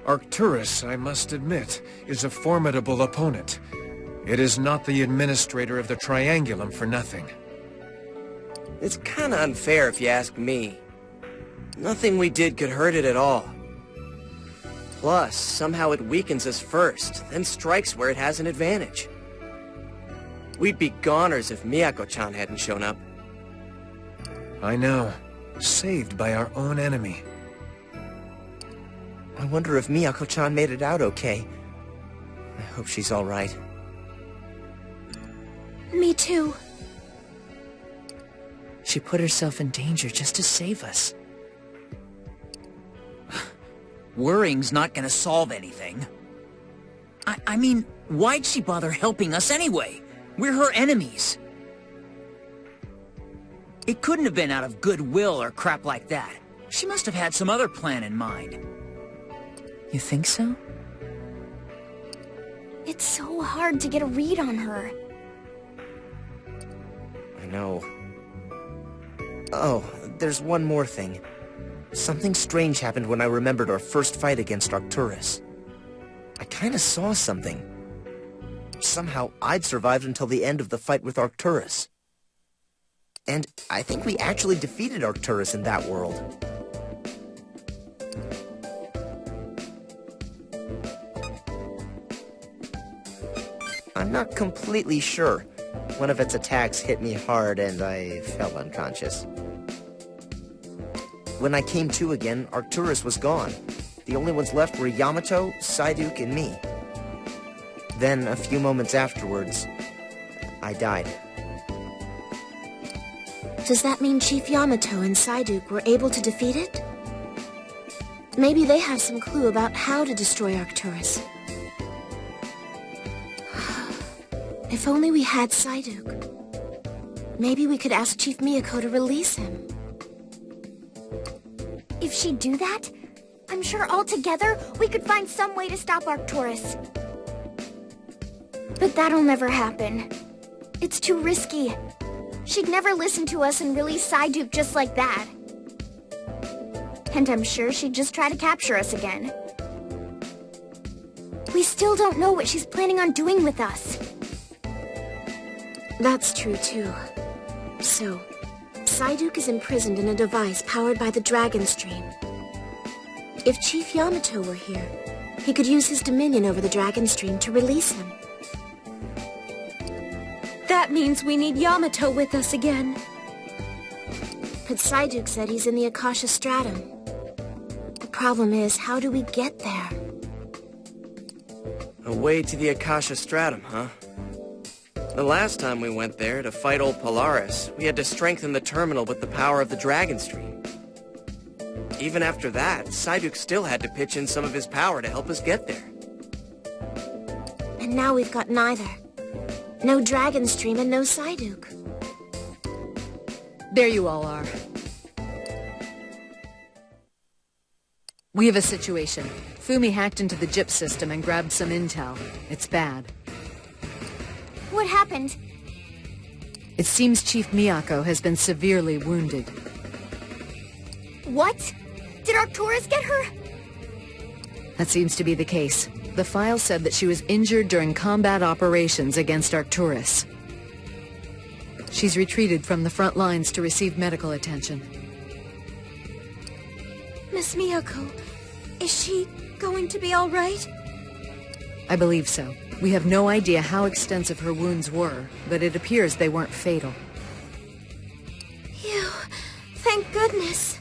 Arcturus, I must admit, is a formidable opponent. It is not the administrator of the Triangulum for nothing. It's kinda unfair if you ask me. Nothing we did could hurt it at all. Plus, somehow it weakens us first, then strikes where it has an advantage. We'd be goners if Miyako-chan hadn't shown up. I know. Saved by our own enemy. I wonder if Miyako-chan made it out okay. I hope she's all right. Me too. She put herself in danger just to save us. Worrying's not gonna solve anything. I mean, why'd she bother helping us anyway? We're her enemies. It couldn't have been out of goodwill or crap like that. She must have had some other plan in mind. You think so? It's so hard to get a read on her. I know. Oh, there's one more thing. Something strange happened when I remembered our first fight against Arcturus. I kinda saw something. Somehow, I'd survived until the end of the fight with Arcturus. And I think we actually defeated Arcturus in that world. I'm not completely sure. One of its attacks hit me hard and I fell unconscious. When I came to again, Arcturus was gone. The only ones left were Yamato, Psyduke, and me. Then, a few moments afterwards, I died. Does that mean Chief Yamato and Psyduke were able to defeat it? Maybe they have some clue about how to destroy Arcturus. If only we had Psyduke. Maybe we could ask Chief Miyako to release him. If she'd do that, I'm sure all together we could find some way to stop Arcturus. But that'll never happen. It's too risky. She'd never listen to us and release Psyduke just like that. And I'm sure she'd just try to capture us again. We still don't know what she's planning on doing with us. That's true, too. So, Psyduke is imprisoned in a device powered by the Dragon Stream. If Chief Yamato were here, he could use his dominion over the Dragon Stream to release him. That means we need Yamato with us again. But Psyduke said he's in the Akasha Stratum. The problem is, how do we get there? A way to the Akasha Stratum, huh? The last time we went there to fight old Polaris, we had to strengthen the terminal with the power of the Dragon Stream. Even after that, Psyduke still had to pitch in some of his power to help us get there. And now we've got neither. No Dragon Stream and no Psyduke. There you all are. We have a situation. Fumi hacked into the JIP system and grabbed some intel. It's bad. What happened? It seems Chief Miyako has been severely wounded. What? Did Arcturus get her? That seems to be the case. The file said that she was injured during combat operations against Arcturus. She's retreated from the front lines to receive medical attention. Miss Miyako, is she going to be all right? I believe so. We have no idea how extensive her wounds were, but it appears they weren't fatal. Phew, thank goodness.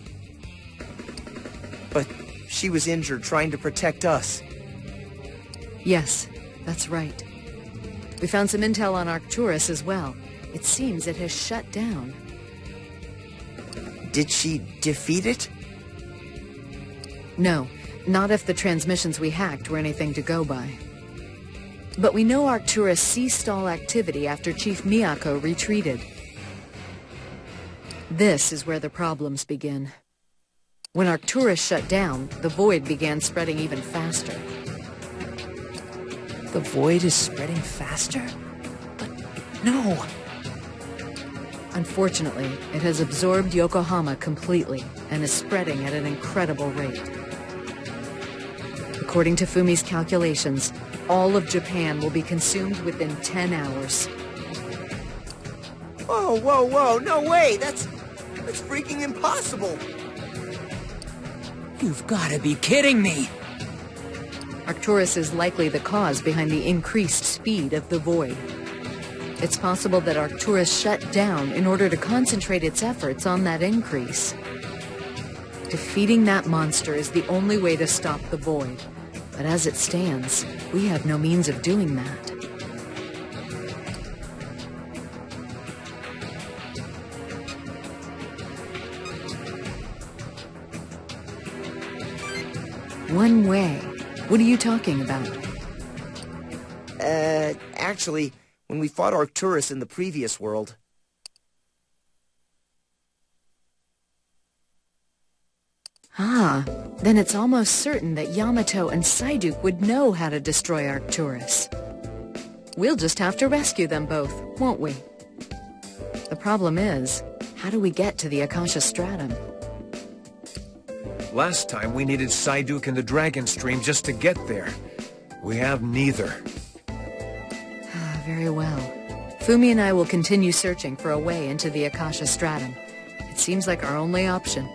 But she was injured trying to protect us. Yes, that's right. We found some intel on Arcturus as well. It seems it has shut down. Did she defeat it? No, not if the transmissions we hacked were anything to go by. But we know Arcturus ceased all activity after Chief Miyako retreated. This is where the problems begin. When Arcturus shut down, the void began spreading even faster. The void is spreading faster? But no! Unfortunately, it has absorbed Yokohama completely and is spreading at an incredible rate. The According to Fumi's calculations, all of Japan will be consumed within 10 hours. Whoa, whoa, whoa, no way! That's freaking impossible! You've got to be kidding me! Arcturus is likely the cause behind the increased speed of the void. It's possible that Arcturus shut down in order to concentrate its efforts on that increase. Defeating that monster is the only way to stop the void. But as it stands, we have no means of doing that. One way? What are you talking about? Actually, when we fought Arcturus in the previous world... Ah, then it's almost certain that Yamato and Psyduke would know how to destroy Arcturus. We'll just have to rescue them both, won't we? The problem is, how do we get to the Akasha Stratum? Last time we needed Psyduke and the Dragon Stream just to get there. We have neither. Very well. Fumi and I will continue searching for a way into the Akasha Stratum. It seems like our only option.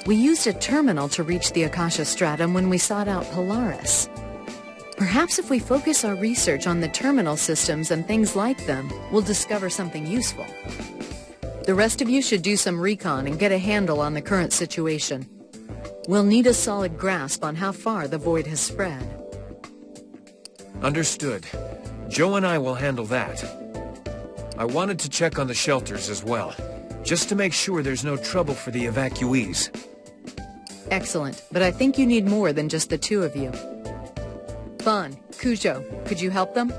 We used a terminal to reach the Akasha Stratum when we sought out Polaris. Perhaps if we focus our research on the terminal systems and things like them, we'll discover something useful. The rest of you should do some recon and get a handle on the current situation. We'll need a solid grasp on how far the void has spread. Understood. Joe and I will handle that. I wanted to check on the shelters as well, just to make sure there's no trouble for the evacuees. Excellent, but I think you need more than just the two of you. Bon, Kujo, could you help them?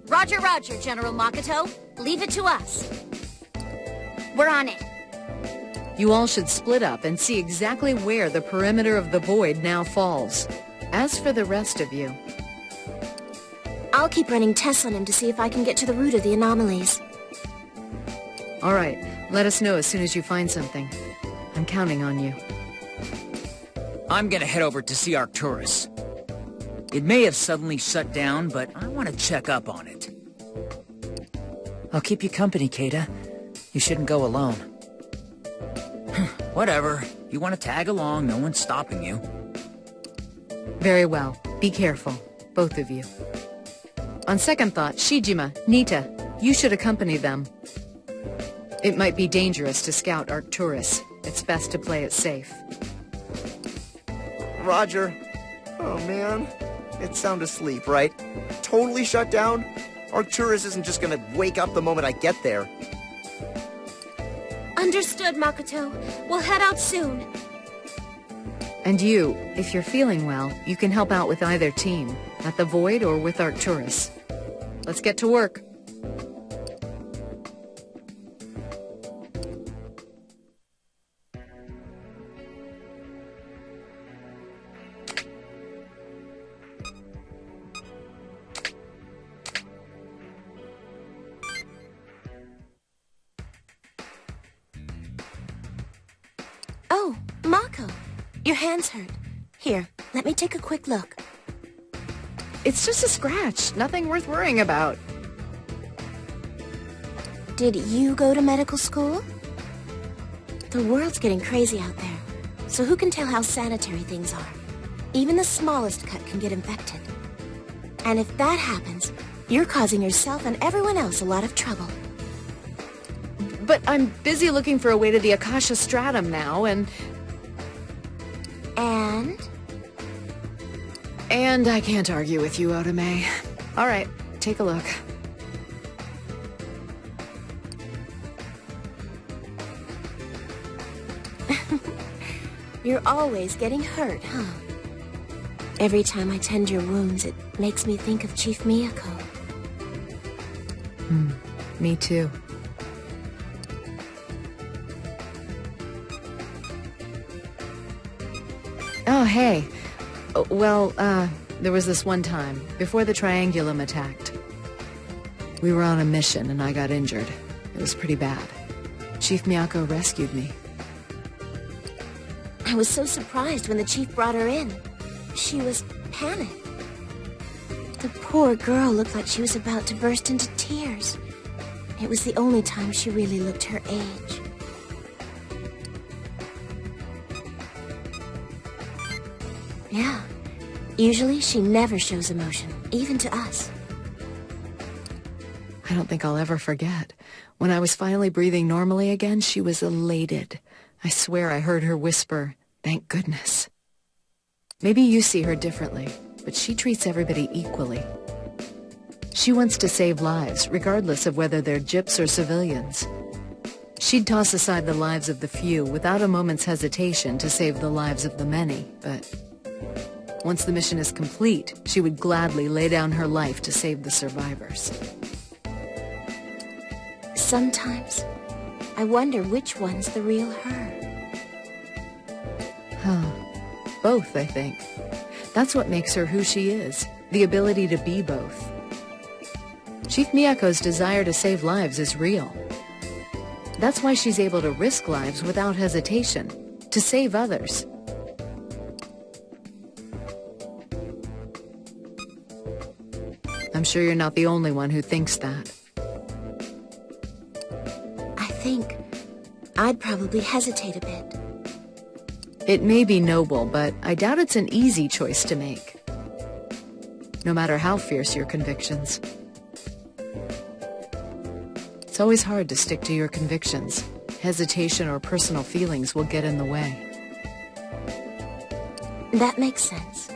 Roger, roger, General Makoto. Leave it to us. We're on it. You all should split up and see exactly where the perimeter of the void now falls. As for the rest of you... I'll keep running tests on him to see if I can get to the root of the anomalies. All right, let us know as soon as you find something. I'm counting on you. I'm gonna head over to see Arcturus. It may have suddenly shut down, but I want to check up on it. I'll keep you company, Keita. You shouldn't go alone. Whatever. You want to tag along, no one's stopping you. Very well. Be careful, both of you. On second thought, Shijima, Nita, you should accompany them. It might be dangerous to scout Arcturus. It's best to play it safe. Roger. Oh, man. It's sound asleep, right? Totally shut down? Arcturus isn't just gonna wake up the moment I get there. Understood, Makoto. We'll head out soon. And you, if you're feeling well, you can help out with either team, at the Void or with Arcturus. Let's get to work. Oh, Mako. Your hand's hurt. Here, let me take a quick look. It's just a scratch, nothing worth worrying about. Did you go to medical school? The world's getting crazy out there, so who can tell how sanitary things are? Even the smallest cut can get infected. And if that happens, you're causing yourself and everyone else a lot of trouble. But I'm busy looking for a way to the Akasha Stratum now, and... And I can't argue with you, Otome. All right, take a look. You're always getting hurt, huh? Every time I tend your wounds, it makes me think of Chief Miyako. Me too. Oh, hey. Well, there was this one time, before the Triangulum attacked. We were on a mission and I got injured. It was pretty bad. Chief Miyako rescued me. I was so surprised when the chief brought her in. she was panicked. The poor girl looked like she was about to burst into tears. It was the only time she really looked her age. Yeah. Usually she never shows emotion, even to us. I don't think I'll ever forget. When I was finally breathing normally again, she was elated. I swear I heard her whisper, "Thank goodness." Maybe you see her differently, but she treats everybody equally. She wants to save lives, regardless of whether they're gyps or civilians. She'd toss aside the lives of the few without a moment's hesitation to save the lives of the many, but once the mission is complete, she would gladly lay down her life to save the survivors. Sometimes, I wonder which one's the real her. Huh. Both, I think. That's what makes her who she is, the ability to be both. Chief Miyako's desire to save lives is real. That's why she's able to risk lives without hesitation, to save others. I'm sure you're not the only one who thinks that. I think I'd probably hesitate a bit. It may be noble, but I doubt it's an easy choice to make. No matter how fierce your convictions. It's always hard to stick to your convictions. Hesitation or personal feelings will get in the way. That makes sense.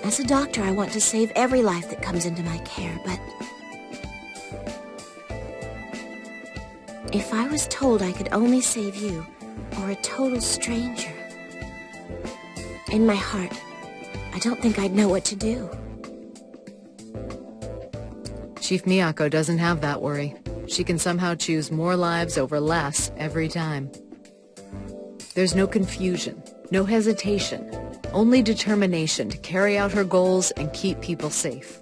As a doctor, I want to save every life that comes into my care, but if I was told I could only save you, or a total stranger, in my heart, I don't think I'd know what to do. Chief Miyako doesn't have that worry. She can somehow choose more lives over less every time. There's no confusion, no hesitation, only determination to carry out her goals and keep people safe.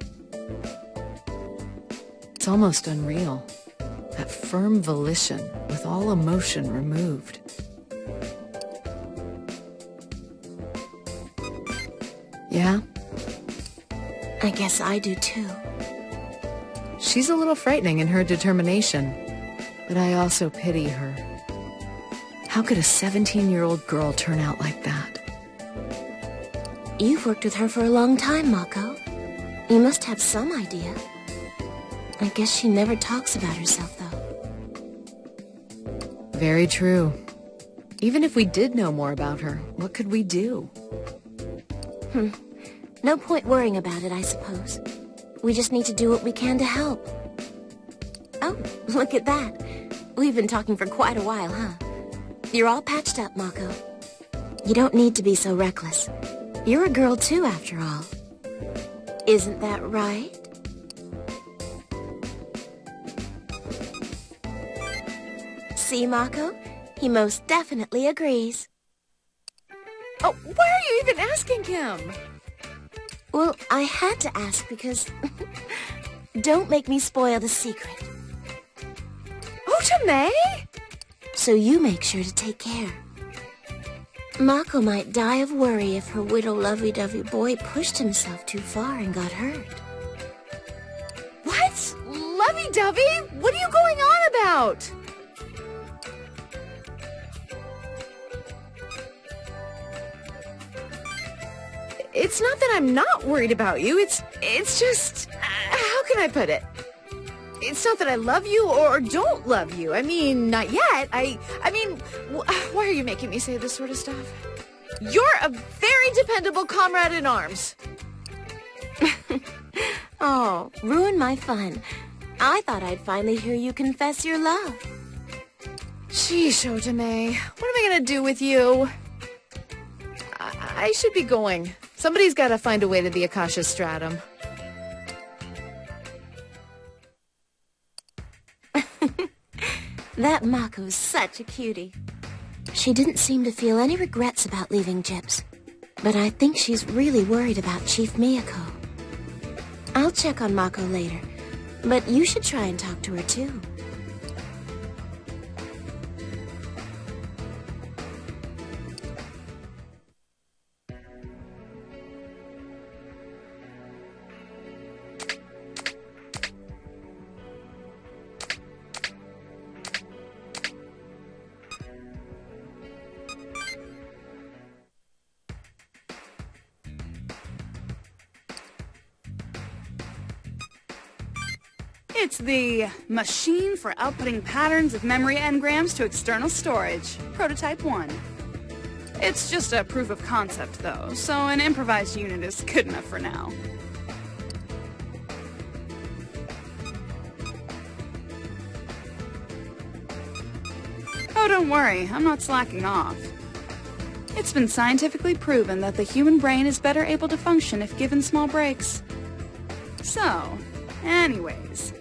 It's almost unreal. That firm volition with all emotion removed. Yeah? I guess I do too. She's a little frightening in her determination, but I also pity her. How could a 17-year-old girl turn out like that? You've worked with her for a long time, Mako. You must have some idea. I guess she never talks about herself, though. Very true. Even if we did know more about her, what could we do? No point worrying about it, I suppose. We just need to do what we can to help. Oh, look at that. We've been talking for quite a while, huh? You're all patched up, Mako. You don't need to be so reckless. You're a girl too, after all. Isn't that right? See, Mako? He most definitely agrees. Oh, why are you even asking him? Well, I had to ask because... Don't make me spoil the secret. Otome? So you make sure to take care. Mako might die of worry if her little lovey-dovey boy pushed himself too far and got hurt. What? Lovey-dovey? What are you going on about? It's not that I'm not worried about you. It's just... how can I put it? It's not that I love you or don't love you. I mean, not yet. I mean, why are you making me say this sort of stuff? You're a very dependable comrade in arms. Oh, ruin my fun. I thought I'd finally hear you confess your love. Sheesh, Otome. What am I gonna do with you? I should be going. Somebody's gotta find a way to the Akasha Stratum. That Mako's such a cutie. She didn't seem to feel any regrets about leaving Gyps, but I think she's really worried about Chief Miyako. I'll check on Mako later, but you should try and talk to her too. It's the machine for outputting patterns of memory engrams to external storage, Prototype 1. It's just a proof of concept, though, so an improvised unit is good enough for now. Oh, don't worry, I'm not slacking off. It's been scientifically proven that the human brain is better able to function if given small breaks. So, anyways,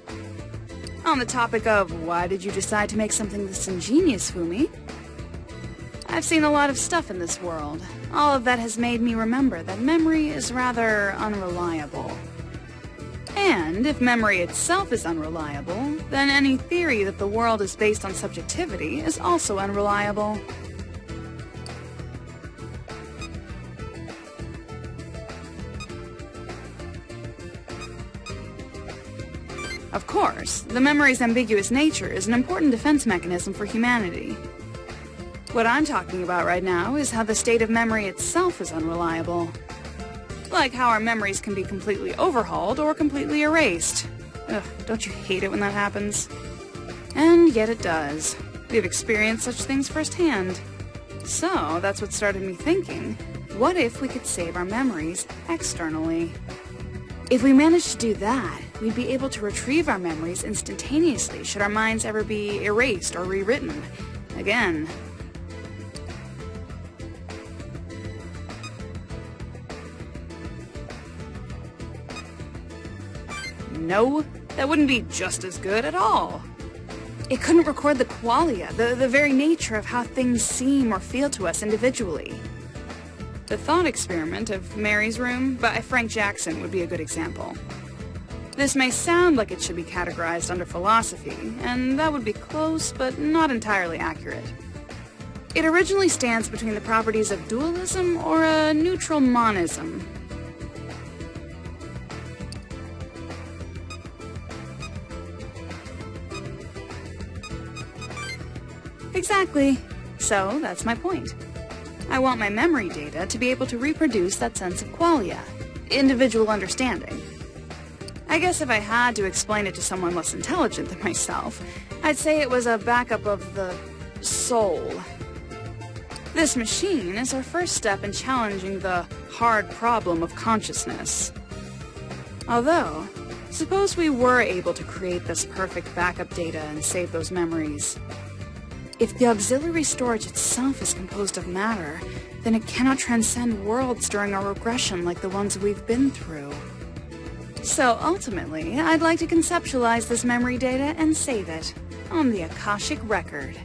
on the topic of why did you decide to make something this ingenious, Fumi? I've seen a lot of stuff in this world. All of that has made me remember that memory is rather unreliable. And if memory itself is unreliable, then any theory that the world is based on subjectivity is also unreliable. Of course, the memory's ambiguous nature is an important defense mechanism for humanity. What I'm talking about right now is how the state of memory itself is unreliable. Like how our memories can be completely overhauled or completely erased. Ugh, don't you hate it when that happens? And yet it does. We've experienced such things firsthand. So, that's what started me thinking, what if we could save our memories externally? If we managed to do that, we'd be able to retrieve our memories instantaneously should our minds ever be erased or rewritten. Again. No, that wouldn't be just as good at all. It couldn't record the qualia, the very nature of how things seem or feel to us individually. The thought experiment of Mary's Room by Frank Jackson would be a good example. This may sound like it should be categorized under philosophy, and that would be close, but not entirely accurate. It originally stands between the properties of dualism or a neutral monism. Exactly. So, that's my point. I want my memory data to be able to reproduce that sense of qualia, individual understanding. I guess if I had to explain it to someone less intelligent than myself, I'd say it was a backup of the soul. This machine is our first step in challenging the hard problem of consciousness. Although, suppose we were able to create this perfect backup data and save those memories. If the auxiliary storage itself is composed of matter, then it cannot transcend worlds during our regression like the ones we've been through. So ultimately, I'd like to conceptualize this memory data and save it on the Akashic record.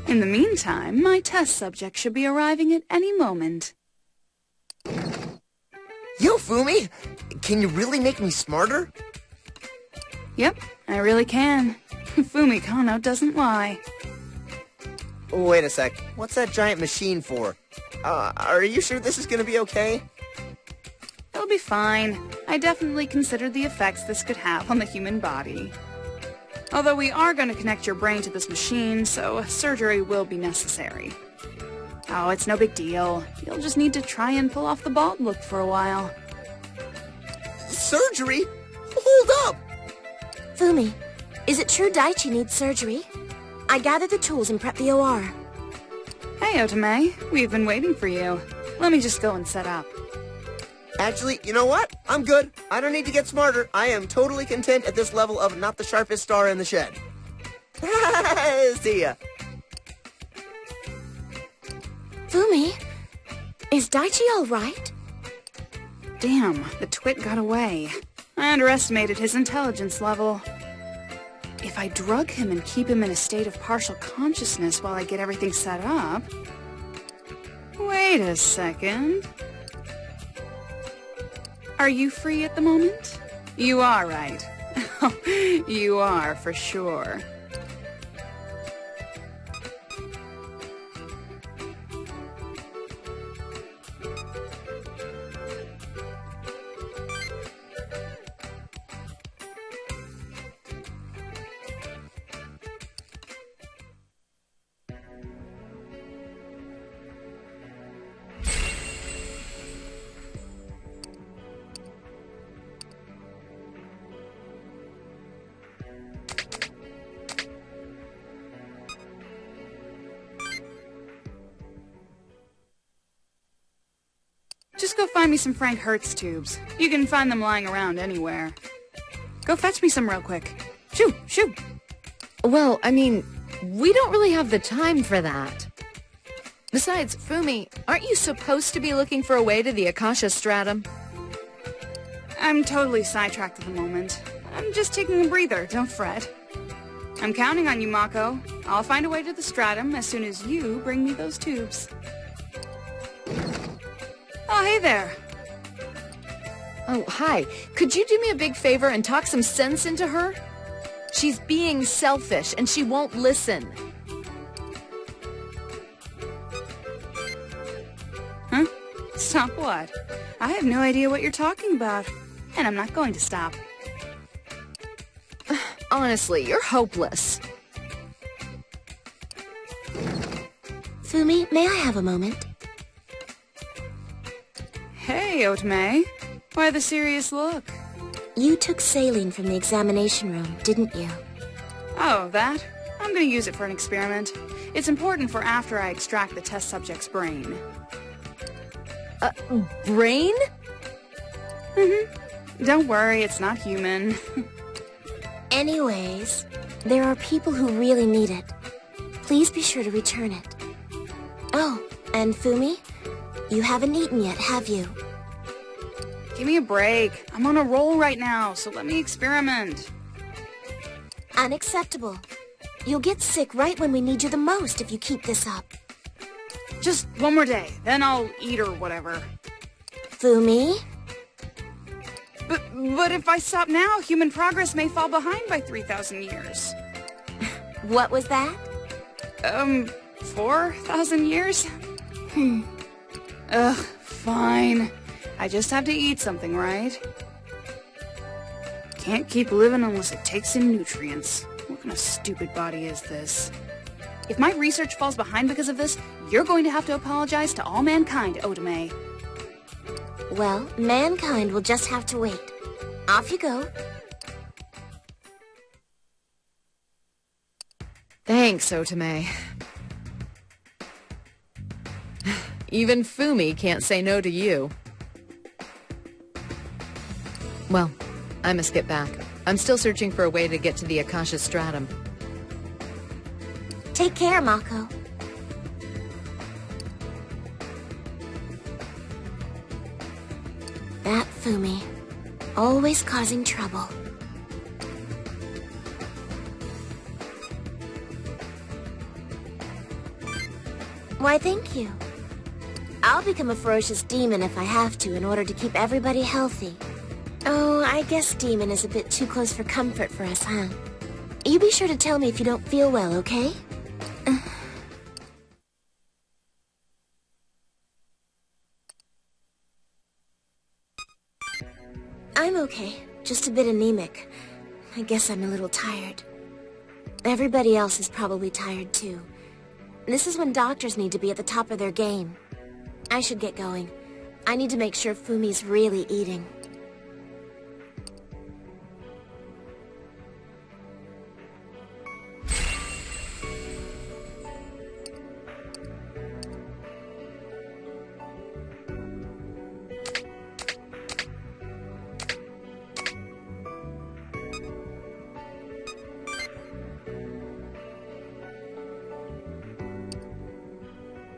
In the meantime, my test subject should be arriving at any moment. Yo, Fumi! Can you really make me smarter? Yep, I really can. Fumi Kano doesn't lie. Wait a sec. What's that giant machine for? Are you sure this is gonna be okay? It'll be fine. I definitely considered the effects this could have on the human body. Although we are going to connect your brain to this machine, so surgery will be necessary. Oh, it's no big deal. You'll just need to try and pull off the bald look for a while. Surgery? Hold up! Fumi, is it true Daichi needs surgery? I gathered the tools and prepped the OR. Hey, Otome. We've been waiting for you. Let me just go and set up. Actually, you know what? I'm good. I don't need to get smarter. I am totally content at this level of not the sharpest star in the shed. See ya. Fumi, is Daichi all right? Damn, the twit got away. I underestimated his intelligence level. If I drug him and keep him in a state of partial consciousness while I get everything set up... Wait a second. Are you free at the moment? You are, right? You are, for sure. go find me some Frank Hertz tubes. You can find them lying around anywhere. Go fetch me some real quick. Shoo, shoo. Well, I mean, we don't really have the time for that. Besides, Fumi, aren't you supposed to be looking for a way to the Akasha Stratum? I'm totally sidetracked at the moment. I'm just taking a breather, don't fret. I'm counting on you, Mako. I'll find a way to the stratum as soon as you bring me those tubes. Oh, hey there. Oh, hi. Could you do me a big favor and talk some sense into her? She's being selfish, and she won't listen. Huh? Stop what? I have no idea what you're talking about, and I'm not going to stop. Honestly, you're hopeless. Fumi, may I have a moment? Hey, Otome. Why the serious look? You took saline from the examination room, didn't you? Oh, that? I'm gonna use it for an experiment. It's important for after I extract the test subject's brain. Brain? Don't worry, it's not human. Anyways, there are people who really need it. Please be sure to return it. Oh, and Fumi, you haven't eaten yet, have you? Give me a break. I'm on a roll right now, so let me experiment. Unacceptable. You'll get sick right when we need you the most if you keep this up. Just one more day, then I'll eat or whatever. Fumi? But if I stop now, human progress may fall behind by 3,000 years. What was that? 4,000 years? Ugh, fine. I just have to eat something, right? Can't keep living unless it takes in nutrients. What kind of stupid body is this? If my research falls behind because of this, you're going to have to apologize to all mankind, Otome. Well, mankind will just have to wait. Off you go. Thanks, Otome. Even Fumi can't say no to you. Well, I must get back. I'm still searching for a way to get to the Akasha Stratum. Take care, Mako. That Fumi. Always causing trouble. Why, thank you. I'll become a ferocious demon if I have to in order to keep everybody healthy. Oh, I guess demon is a bit too close for comfort for us, huh? You be sure to tell me if you don't feel well, okay? I'm okay. Just a bit anemic. I guess I'm a little tired. Everybody else is probably tired too. This is when doctors need to be at the top of their game. I should get going. I need to make sure Fumi's really eating.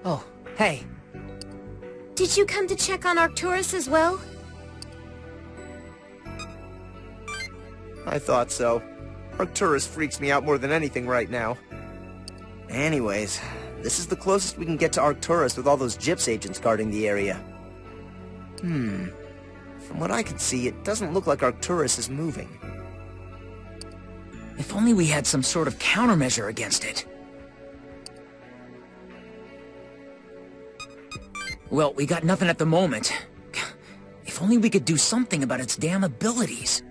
Oh, hey. Did you come to check on Arcturus as well? I thought so. Arcturus freaks me out more than anything right now. Anyways, this is the closest we can get to Arcturus with all those Gyps agents guarding the area. From what I can see, it doesn't look like Arcturus is moving. If only we had some sort of countermeasure against it. Well, we got nothing at the moment. If only we could do something about its damn abilities.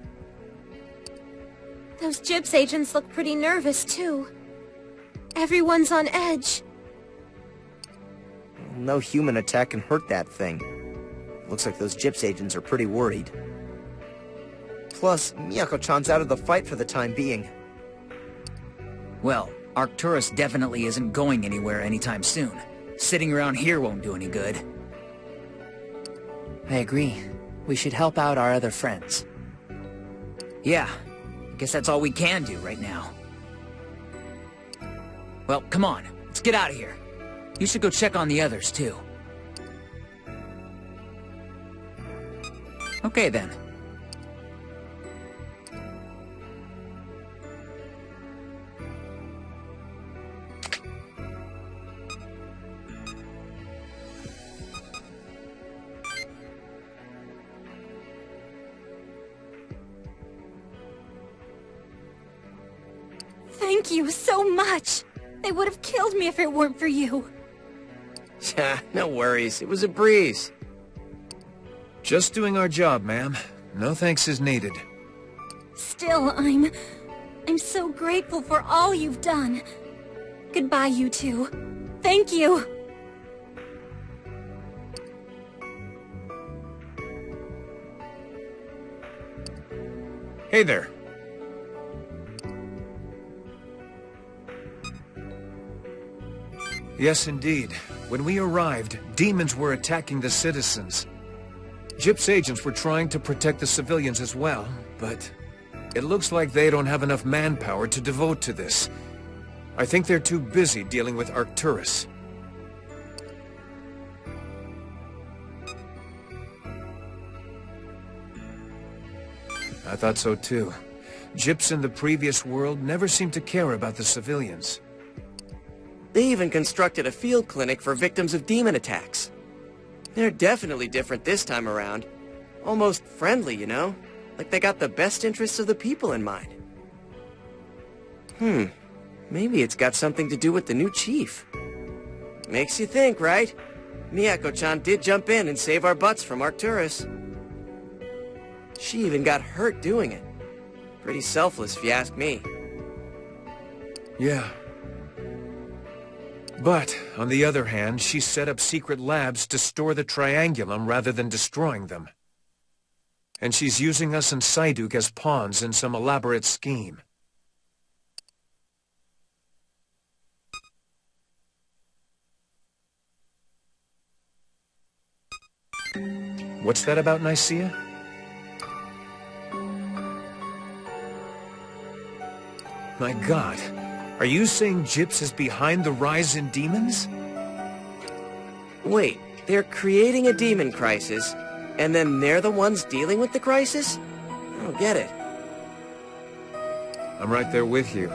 Those Gyps agents look pretty nervous, too. Everyone's on edge. No human attack can hurt that thing. Looks like those Gyps agents are pretty worried. Plus, Miyako-chan's out of the fight for the time being. Well, Arcturus definitely isn't going anywhere anytime soon. Sitting around here won't do any good. I agree. We should help out our other friends. Yeah, guess that's all we can do right now. Well, come on, let's get out of here. You should go check on the others, too. Okay, then. Thank you so much. They would have killed me if it weren't for you. No worries. It was a breeze. Just doing our job, ma'am. No thanks is needed. Still, I'm so grateful for all you've done. Goodbye, you two. Thank you. Hey there. Yes, indeed. When we arrived, demons were attacking the citizens. Gyp's agents were trying to protect the civilians as well, but it looks like they don't have enough manpower to devote to this. I think they're too busy dealing with Arcturus. I thought so too. Gyps in the previous world never seemed to care about the civilians. They even constructed a field clinic for victims of demon attacks. They're definitely different this time around. Almost friendly, you know? Like they got the best interests of the people in mind. Maybe it's got something to do with the new chief. Makes you think, right? Miyako-chan did jump in and save our butts from Arcturus. She even got hurt doing it. Pretty selfless, if you ask me. Yeah. But, on the other hand, she set up secret labs to store the Triangulum rather than destroying them. And she's using us and Psyduke as pawns in some elaborate scheme. What's that about Nicaea? My god, are you saying Gyps is behind the rise in demons? Wait, they're creating a demon crisis, and then they're the ones dealing with the crisis? I don't get it. I'm right there with you.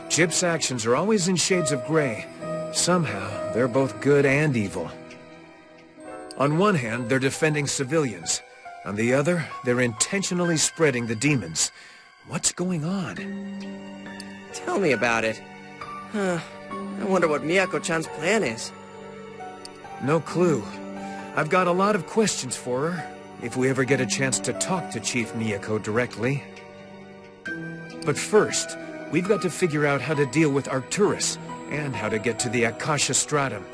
Gyps' actions are always in shades of gray. Somehow, they're both good and evil. On one hand, they're defending civilians. On the other, they're intentionally spreading the demons. What's going on? Tell me about it. I wonder what Miyako-chan's plan is. No clue. I've got a lot of questions for her, if we ever get a chance to talk to Chief Miyako directly. But first, we've got to figure out how to deal with Arcturus, and how to get to the Akasha Stratum.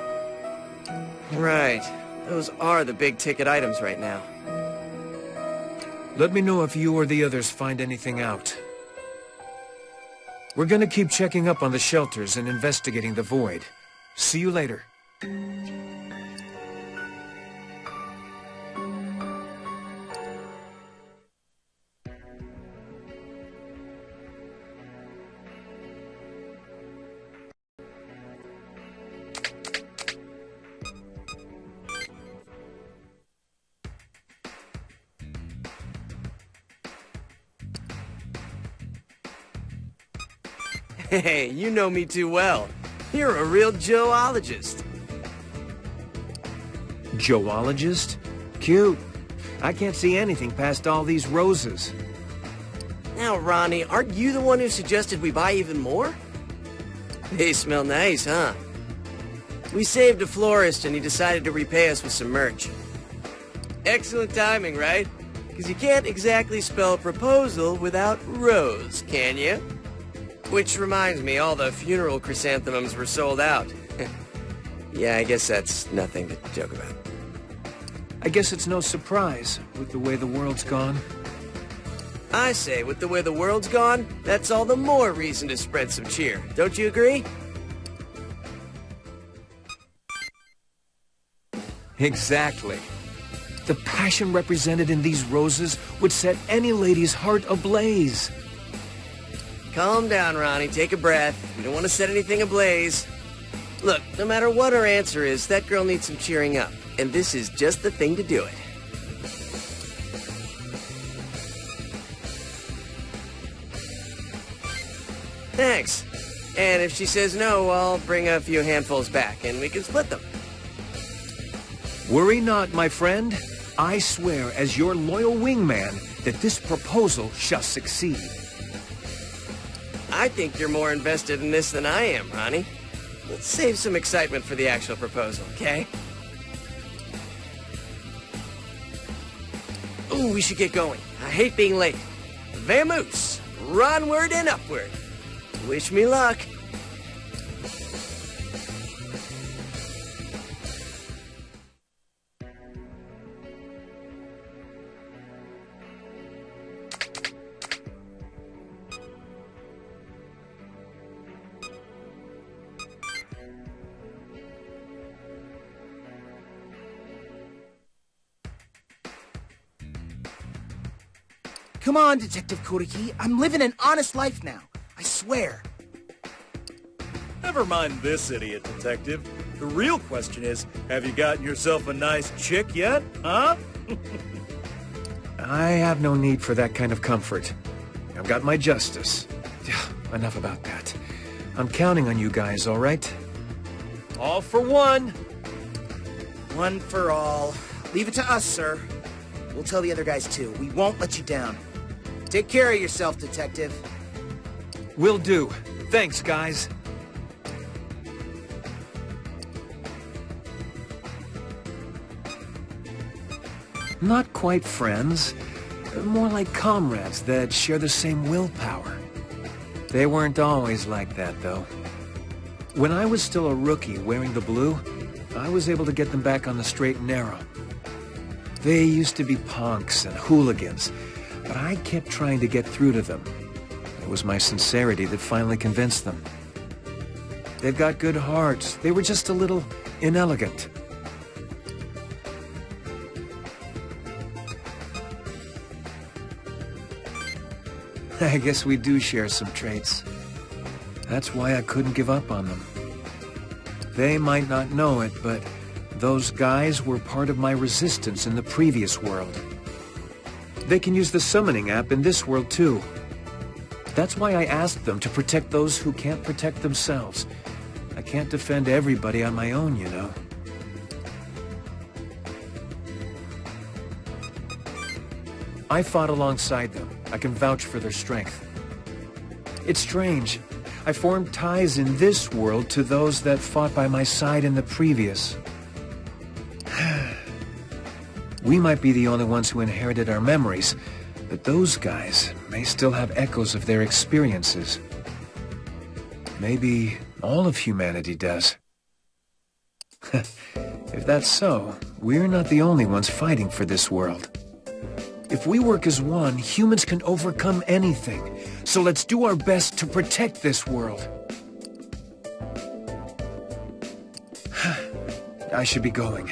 Right. Those are the big-ticket items right now. Let me know if you or the others find anything out. We're gonna keep checking up on the shelters and investigating the void. See you later. Hey, you know me too well. You're a real Joeologist. Joeologist? Cute. I can't see anything past all these roses. Now, Ronnie, aren't you the one who suggested we buy even more? They smell nice, huh? We saved a florist and he decided to repay us with some merch. Excellent timing, right? Because you can't exactly spell proposal without rose, can you? Which reminds me, all the funeral chrysanthemums were sold out. Yeah, I guess that's nothing to joke about. I guess it's no surprise, with the way the world's gone. I say, with the way the world's gone, that's all the more reason to spread some cheer. Don't you agree? Exactly. The passion represented in these roses would set any lady's heart ablaze. Calm down, Ronnie. Take a breath. We don't want to set anything ablaze. Look, no matter what her answer is, that girl needs some cheering up. And this is just the thing to do it. Thanks. And if she says no, I'll bring a few handfuls back, and we can split them. Worry not, my friend. I swear as your loyal wingman that this proposal shall succeed. I think you're more invested in this than I am, Ronnie. Let's save some excitement for the actual proposal, okay? Ooh, we should get going. I hate being late. Vamoose! Onward and upward! Wish me luck! Come on, Detective Kuriki. I'm living an honest life now. I swear. Never mind this idiot, Detective. The real question is, have you gotten yourself a nice chick yet, huh? I have no need for that kind of comfort. I've got my justice. Enough about that. I'm counting on you guys, all right? All for one! One for all. Leave it to us, sir. We'll tell the other guys, too. We won't let you down. Take care of yourself, Detective. Will do. Thanks, guys. Not quite friends. More like comrades that share the same willpower. They weren't always like that, though. When I was still a rookie wearing the blue, I was able to get them back on the straight and narrow. They used to be punks and hooligans, but I kept trying to get through to them. It was my sincerity that finally convinced them. They've got good hearts. They were just a little inelegant. I guess we do share some traits. That's why I couldn't give up on them. They might not know it, but those guys were part of my resistance in the previous world. They can use the summoning app in this world too. That's why I asked them to protect those who can't protect themselves. I can't defend everybody on my own, you know. I fought alongside them. I can vouch for their strength. It's strange. I formed ties in this world to those that fought by my side in the previous. We might be the only ones who inherited our memories, but those guys may still have echoes of their experiences. Maybe all of humanity does. If that's so, we're not the only ones fighting for this world. If we work as one, humans can overcome anything. So let's do our best to protect this world. I should be going.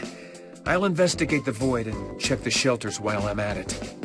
I'll investigate the void and check the shelters while I'm at it.